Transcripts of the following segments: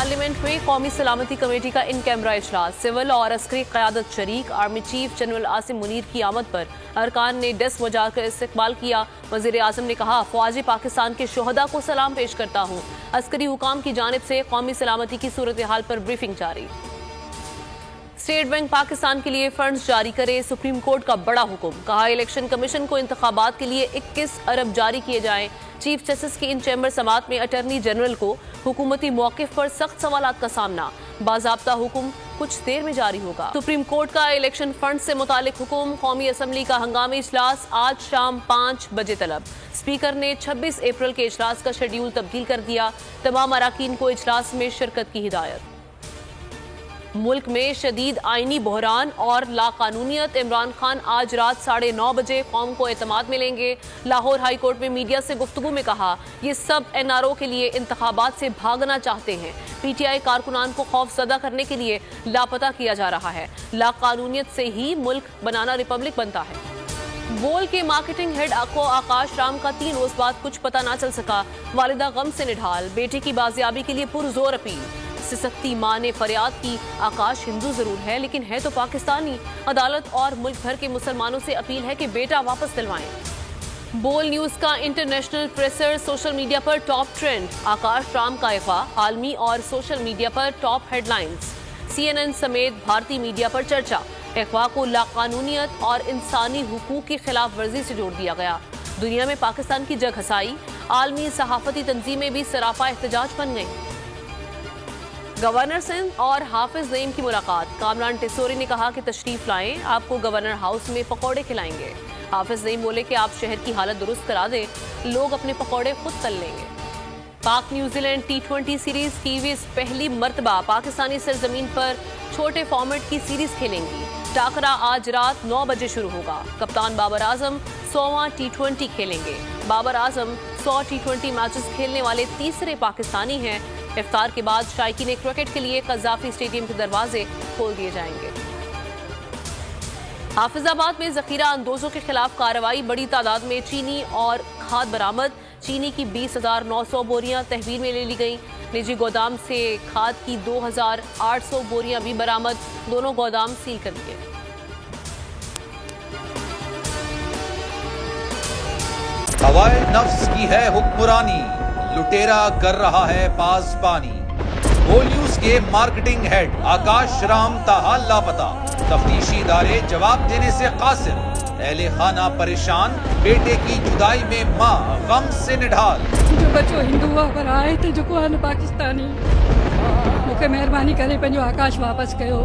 Parliament में कौमी सलामती कमेटी का इन कैमरा इजलास। सिविल और अस्करी क़यादत शरीक। Army chief general Asim Munir की आमद पर अरकान ने डेस्क बजाकर इस्तकबाल किया। वज़ीर आज़म ने कहा, फ़ौजी पाकिस्तान के शोहदा को सलाम पेश करता हूँ। अस्करी हुकाम की जानिब से कौमी सलामती की सूरत हाल पर ब्रीफिंग जारी। स्टेट बैंक पाकिस्तान के लिए फंड्स जारी करे, सुप्रीम कोर्ट का बड़ा हुक्म। कहा, इलेक्शन कमीशन को इंतखाबात के लिए 21 अरब जारी किए जाएं। चीफ जस्टिस की इन चैम्बर समात में अटर्नी जनरल को हुकूमती मौक़िफ़ पर सख्त सवालात का सामना। बाज़ाब्ता हुक्म कुछ देर में जारी होगा। सुप्रीम कोर्ट का इलेक्शन फंड से मुतालिक हुक्म। कौमी असम्बली का हंगामी इजलास आज शाम 5 बजे तलब। स्पीकर ने 26 अप्रैल के इजलास का शेड्यूल तब्दील कर दिया। तमाम अराकीन को इजलास में शिरकत की हिदायत। मुल्क में शदीद आईनी बहरान और लाकानूनियत। इमरान खान आज रात 9:30 बजे कौम को एतमाद में लेंगे। लाहौर हाई कोर्ट में मीडिया से गुफ्तगू में कहा, ये सब NRO के लिए इंतखाबात से भागना चाहते हैं। PTI कारकुनान को खौफजदा करने के लिए लापता किया जा रहा है। लाकानूनियत से ही मुल्क बनाना रिपब्लिक बनता है। बोल के मार्केटिंग हेड को आकाश राम का 3 रोज बाद कुछ पता ना चल सका। वालिदा गम से निढाल। बेटे की बाजियाबी के लिए पुरजोर अपील। सिसकती मां ने फरियाद की, आकाश हिंदू जरूर है लेकिन है तो पाकिस्तानी। अदालत और मुल्क भर के मुसलमानों से अपील है कि बेटा वापस दिलवाएं। बोल न्यूज का इंटरनेशनल प्रेसर सोशल मीडिया पर टॉप ट्रेंड। आकाश राम का अगवा आलमी और सोशल मीडिया पर टॉप हेडलाइंस। CNN समेत भारतीय मीडिया पर चर्चा। अगवा को लाकानूनियत और इंसानी हुकूक की खिलाफ वर्जी से जोड़ दिया गया। दुनिया में पाकिस्तान की जग हसाई। आलमी सहाफती तंजीमें भी सरापा एहतजाज बन गई। गवर्नर सिंध और हाफिज नईम की मुलाकात। कामरान टिसोरी ने कहा कि तशरीफ लाएं, आपको गवर्नर हाउस में पकौड़े खिलाएंगे। हाफिज नईम बोले कि आप शहर की हालत दुरुस्त करा दें, लोग अपने पकौड़े खुद तल लेंगे। पाक न्यूजीलैंड T20 सीरीज कीवीज पहली मर्तबा पाकिस्तानी सरजमीन पर छोटे फॉर्मेट की सीरीज खेलेंगी। टाकरा आज रात 9 बजे शुरू होगा। कप्तान बाबर आजम 100वां T20 खेलेंगे। बाबर आजम 100 T20 मैचेस खेलने वाले तीसरे पाकिस्तानी हैं। इफ्तार के बाद शायकीन क्रिकेट के लिए कज़ाफी स्टेडियम के दरवाजे खोल दिए जाएंगे। हाफिजाबाद में जखीरा अंदोजों के खिलाफ कार्रवाई। बड़ी तादाद में चीनी और खाद बरामद। चीनी की 20,900 बोरियां तहवील में ले ली गई। निजी गोदाम से खाद की 2,800 बोरियां भी बरामद। दोनों गोदाम सील कर दिए। हवाए नफ्स की है हुक्मरानी, लुटेरा कर रहा है पासबानी। बोल न्यूज के मार्केटिंग हेड आकाश राम ताहा लापता। तफ्तीशी इदारे जवाब देने से कासिर। अहले खाना परेशान। बेटे की जुदाई में मां गम से निढाल। जो बच्चो हिंदू पर आए थे जो को पाकिस्तानी, मुझे मेहरबानी करे पंहिंजो आकाश वापस कयो।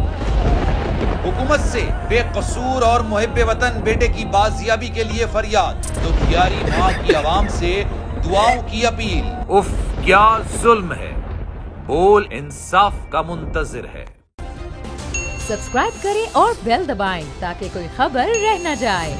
हुकूमत से बेकसूर और मुहिब्बे वतन बेटे की बाजियाबी के लिए फरियाद। तो प्यारी माँ की आवाम से दुआओं की अपील। उफ क्या जुल्म है। बोल इंसाफ का मुंतजिर है। सब्सक्राइब करें और बेल दबाएं ताकि कोई खबर रह न जाए।